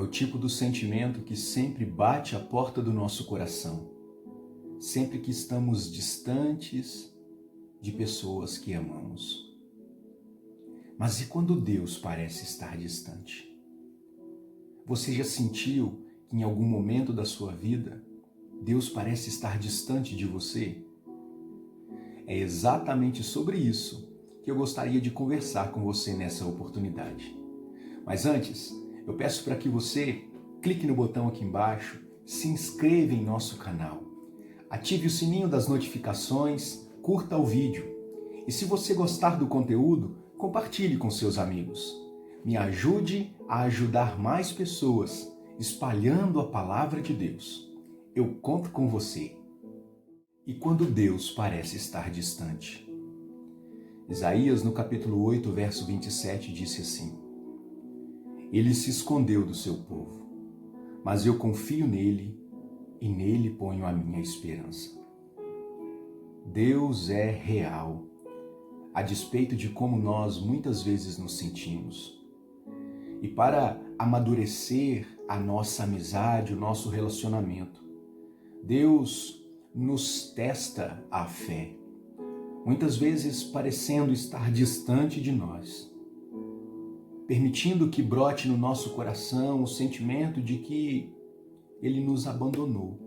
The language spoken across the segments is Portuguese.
É o tipo do sentimento que sempre bate à porta do nosso coração, sempre que estamos distantes de pessoas que amamos. Mas e quando Deus parece estar distante? Você já sentiu que em algum momento da sua vida Deus parece estar distante de você? É exatamente sobre isso que eu gostaria de conversar com você nessa oportunidade. Mas antes, eu peço para que você clique no botão aqui embaixo, se inscreva em nosso canal, ative o sininho das notificações, curta o vídeo e se você gostar do conteúdo, compartilhe com seus amigos. Me ajude a ajudar mais pessoas, espalhando a palavra de Deus. Eu conto com você. E quando Deus parece estar distante? Isaías, no capítulo 8, verso 27, disse assim: Ele se escondeu do seu povo, mas eu confio nele e nele ponho a minha esperança. Deus é real, a despeito de como nós muitas vezes nos sentimos. E para amadurecer a nossa amizade, o nosso relacionamento, Deus nos testa a fé, muitas vezes parecendo estar distante de nós, permitindo que brote no nosso coração o sentimento de que Ele nos abandonou.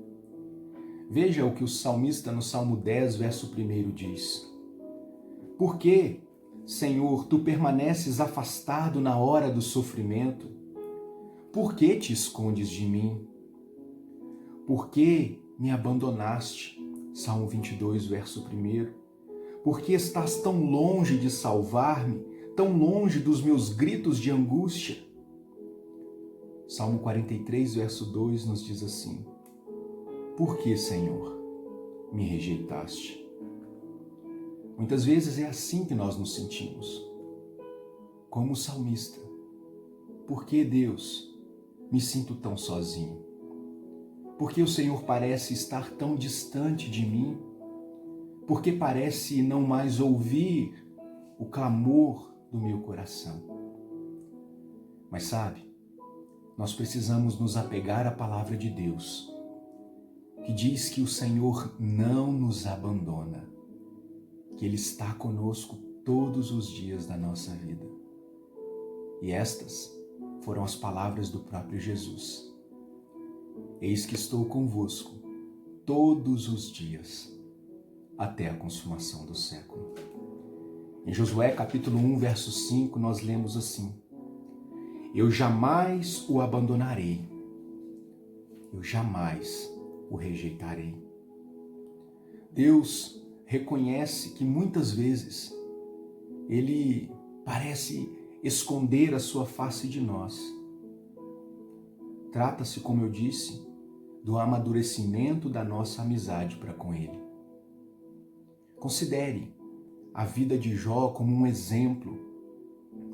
Veja o que o salmista no Salmo 10, verso 1 diz: Por que, Senhor, tu permaneces afastado na hora do sofrimento? Por que te escondes de mim? Por que me abandonaste? Salmo 22, verso 1. Por que estás tão longe de salvar-me, tão longe dos meus gritos de angústia? Salmo 43, verso 2 nos diz assim: Por que, Senhor, me rejeitaste? Muitas vezes é assim que nós nos sentimos, como o salmista. Por que, Deus, me sinto tão sozinho? Por que o Senhor parece estar tão distante de mim? Por que parece não mais ouvir o clamor do meu coração? Mas sabe, nós precisamos nos apegar à palavra de Deus, que diz que o Senhor não nos abandona, que Ele está conosco todos os dias da nossa vida. E estas foram as palavras do próprio Jesus. Eis que estou convosco todos os dias, até a consumação do século. Em Josué capítulo 1, verso 5, nós lemos assim: Eu jamais o abandonarei, eu jamais o rejeitarei. Deus reconhece que muitas vezes Ele parece esconder a sua face de nós. Trata-se, como eu disse, do amadurecimento da nossa amizade para com Ele. Considere a vida de Jó como um exemplo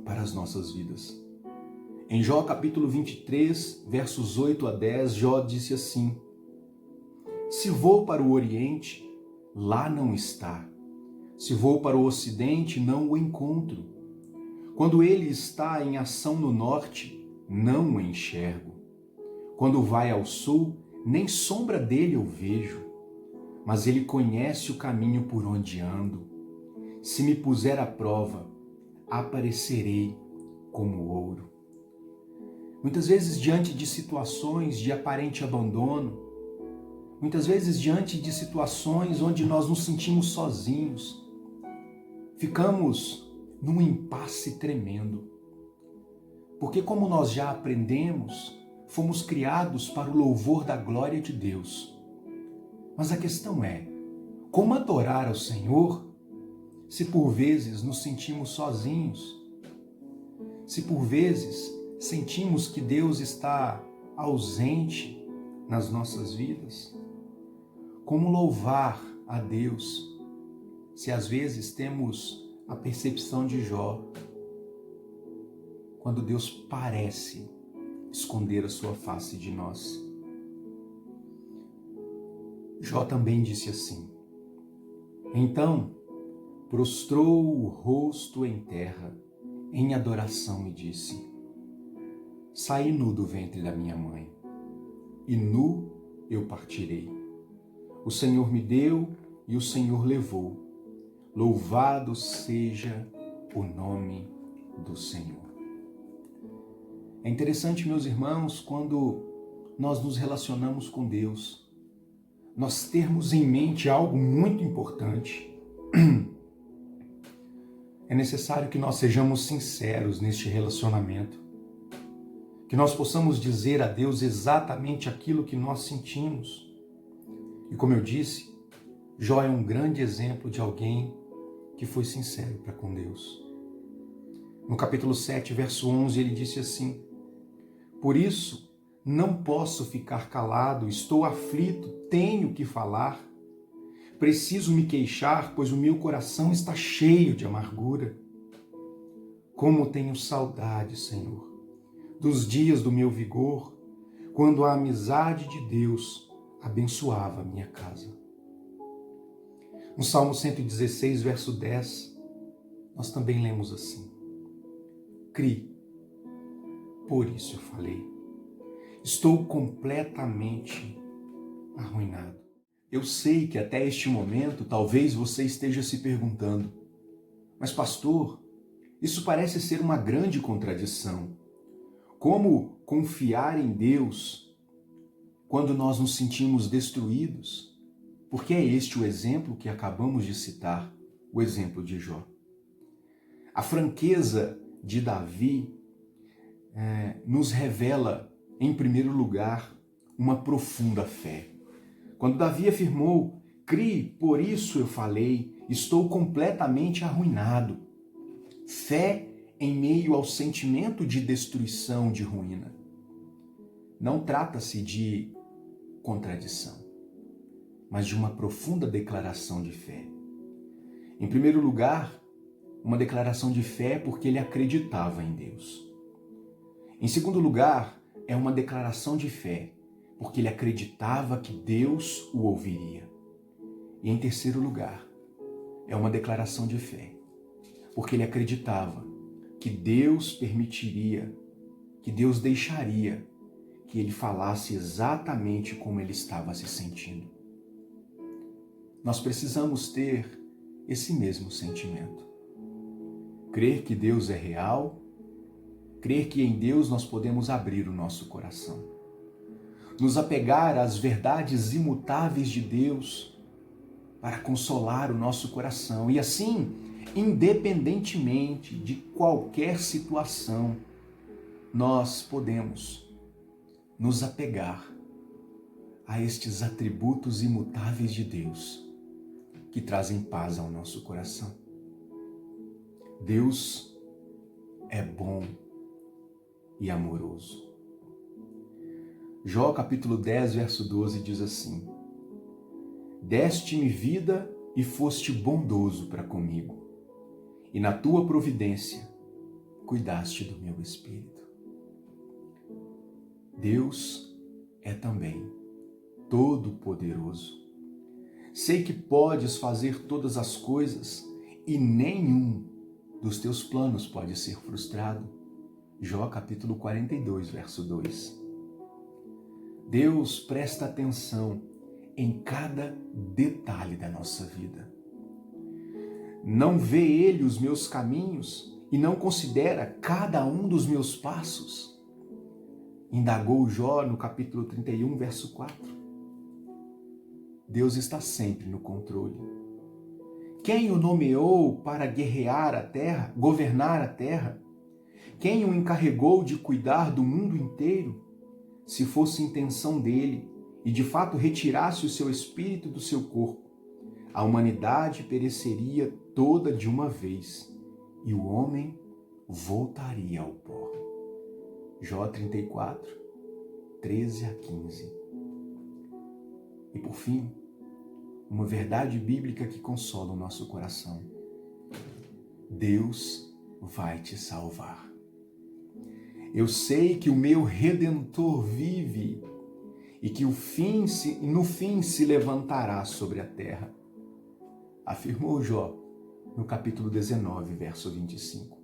para as nossas vidas. Em Jó capítulo 23, versos 8 a 10, Jó disse assim: Se vou para o Oriente, lá não está. Se vou para o Ocidente, não o encontro. Quando ele está em ação no Norte, não o enxergo. Quando vai ao Sul, nem sombra dele eu vejo. Mas ele conhece o caminho por onde ando. Se me puser à prova, aparecerei como ouro. Muitas vezes diante de situações de aparente abandono, muitas vezes diante de situações onde nós nos sentimos sozinhos, ficamos num impasse tremendo. Porque como nós já aprendemos, fomos criados para o louvor da glória de Deus. Mas a questão é, como adorar ao Senhor se por vezes nos sentimos sozinhos? Se por vezes sentimos que Deus está ausente nas nossas vidas? Como louvar a Deus se às vezes temos a percepção de Jó, quando Deus parece esconder a sua face de nós? Jó também disse assim: Então prostrou o rosto em terra, em adoração, e disse: saí nu do ventre da minha mãe, e nu eu partirei. O Senhor me deu e o Senhor levou. Louvado seja o nome do Senhor. É interessante, meus irmãos, quando nós nos relacionamos com Deus, nós termos em mente algo muito importante. É necessário que nós sejamos sinceros neste relacionamento, que nós possamos dizer a Deus exatamente aquilo que nós sentimos. E como eu disse, Jó é um grande exemplo de alguém que foi sincero para com Deus. No capítulo 7, verso 11, ele disse assim: por isso, não posso ficar calado, estou aflito, tenho que falar. Preciso me queixar, pois o meu coração está cheio de amargura. Como tenho saudade, Senhor, dos dias do meu vigor, quando a amizade de Deus abençoava a minha casa. No Salmo 116, verso 10, nós também lemos assim: Cri, por isso eu falei. Estou completamente arruinado. Eu sei que até este momento talvez você esteja se perguntando: mas pastor, isso parece ser uma grande contradição. Como confiar em Deus quando nós nos sentimos destruídos? Porque é este o exemplo que acabamos de citar, o exemplo de Jó. A franqueza de Davi nos revela, em primeiro lugar, uma profunda fé. Quando Davi afirmou: Cri, por isso eu falei, estou completamente arruinado. Fé em meio ao sentimento de destruição, de ruína. Não trata-se de contradição, mas de uma profunda declaração de fé. Em primeiro lugar, uma declaração de fé porque ele acreditava em Deus. Em segundo lugar, é uma declaração de fé porque ele acreditava que Deus o ouviria. E em terceiro lugar, é uma declaração de fé porque ele acreditava que Deus permitiria, que Deus deixaria que ele falasse exatamente como ele estava se sentindo. Nós precisamos ter esse mesmo sentimento. Crer que Deus é real, crer que em Deus nós podemos abrir o nosso coração. Nos apegar às verdades imutáveis de Deus para consolar o nosso coração. E assim, independentemente de qualquer situação, nós podemos nos apegar a estes atributos imutáveis de Deus que trazem paz ao nosso coração. Deus é bom e amoroso. Jó capítulo 10, verso 12 diz assim: Deste-me vida e foste bondoso para comigo, e na tua providência cuidaste do meu espírito. Deus é também todo-poderoso. Sei que podes fazer todas as coisas e nenhum dos teus planos pode ser frustrado. Jó capítulo 42, verso 2. Deus presta atenção em cada detalhe da nossa vida. Não vê Ele os meus caminhos e não considera cada um dos meus passos? Indagou Jó no capítulo 31, verso 4. Deus está sempre no controle. Quem o nomeou para guerrear a terra, governar a terra? Quem o encarregou de cuidar do mundo inteiro? Se fosse intenção dele e de fato retirasse o seu espírito do seu corpo, a humanidade pereceria toda de uma vez e o homem voltaria ao pó. Jó 34, 13 a 15. E por fim, uma verdade bíblica que consola o nosso coração. Deus vai te salvar. Eu sei que o meu Redentor vive e que no fim se levantará sobre a terra. Afirmou Jó no capítulo 19, verso 25.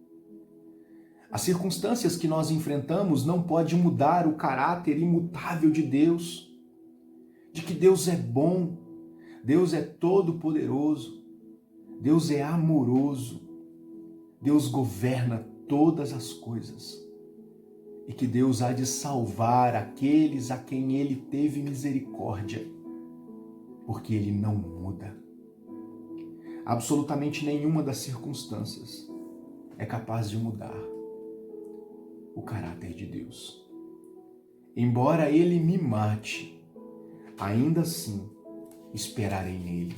As circunstâncias que nós enfrentamos não podem mudar o caráter imutável de Deus, de que Deus é bom, Deus é todo-poderoso, Deus é amoroso, Deus governa todas as coisas e que Deus há de salvar aqueles a quem Ele teve misericórdia, porque Ele não muda. Absolutamente nenhuma das circunstâncias é capaz de mudar o caráter de Deus. Embora Ele me mate, ainda assim esperarei nele,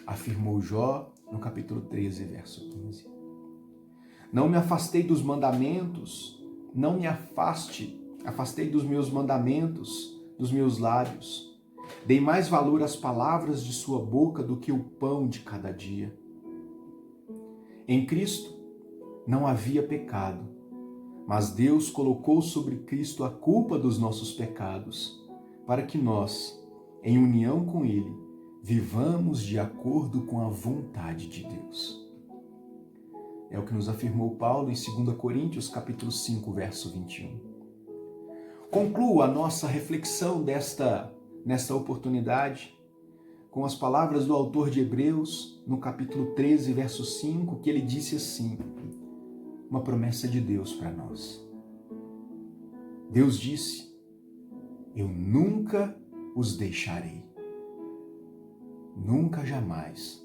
afirmou Jó no capítulo 13, verso 15. Não me afastei dos mandamentos, não me afastei dos meus mandamentos, dos meus lábios. Dei mais valor às palavras de sua boca do que o pão de cada dia. Em Cristo não havia pecado, mas Deus colocou sobre Cristo a culpa dos nossos pecados, para que nós, em união com Ele, vivamos de acordo com a vontade de Deus. É o que nos afirmou Paulo em 2 Coríntios, capítulo 5, verso 21. Concluo a nossa reflexão nesta oportunidade com as palavras do autor de Hebreus, no capítulo 13, verso 5, que ele disse assim, uma promessa de Deus para nós. Deus disse, eu nunca os deixarei, nunca jamais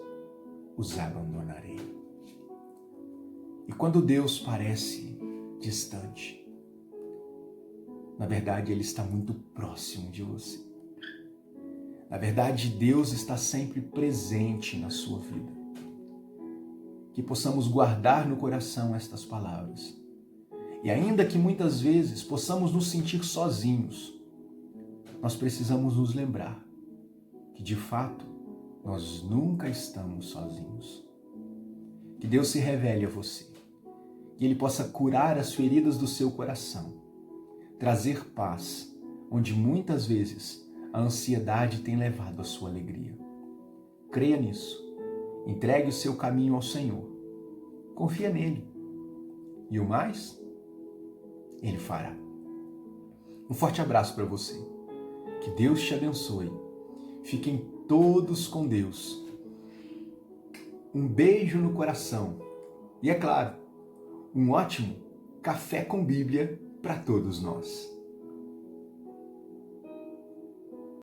os abandonarei. E quando Deus parece distante, na verdade Ele está muito próximo de você. Na verdade, Deus está sempre presente na sua vida. Que possamos guardar no coração estas palavras. E ainda que muitas vezes possamos nos sentir sozinhos, nós precisamos nos lembrar que, de fato, nós nunca estamos sozinhos. Que Deus se revele a você. Que Ele possa curar as feridas do seu coração. Trazer paz, onde muitas vezes a ansiedade tem levado a sua alegria. Creia nisso. Entregue o seu caminho ao Senhor. Confia nele. E o mais, Ele fará. Um forte abraço para você. Que Deus te abençoe. Fiquem todos com Deus. Um beijo no coração. E é claro, um ótimo café com Bíblia para todos nós.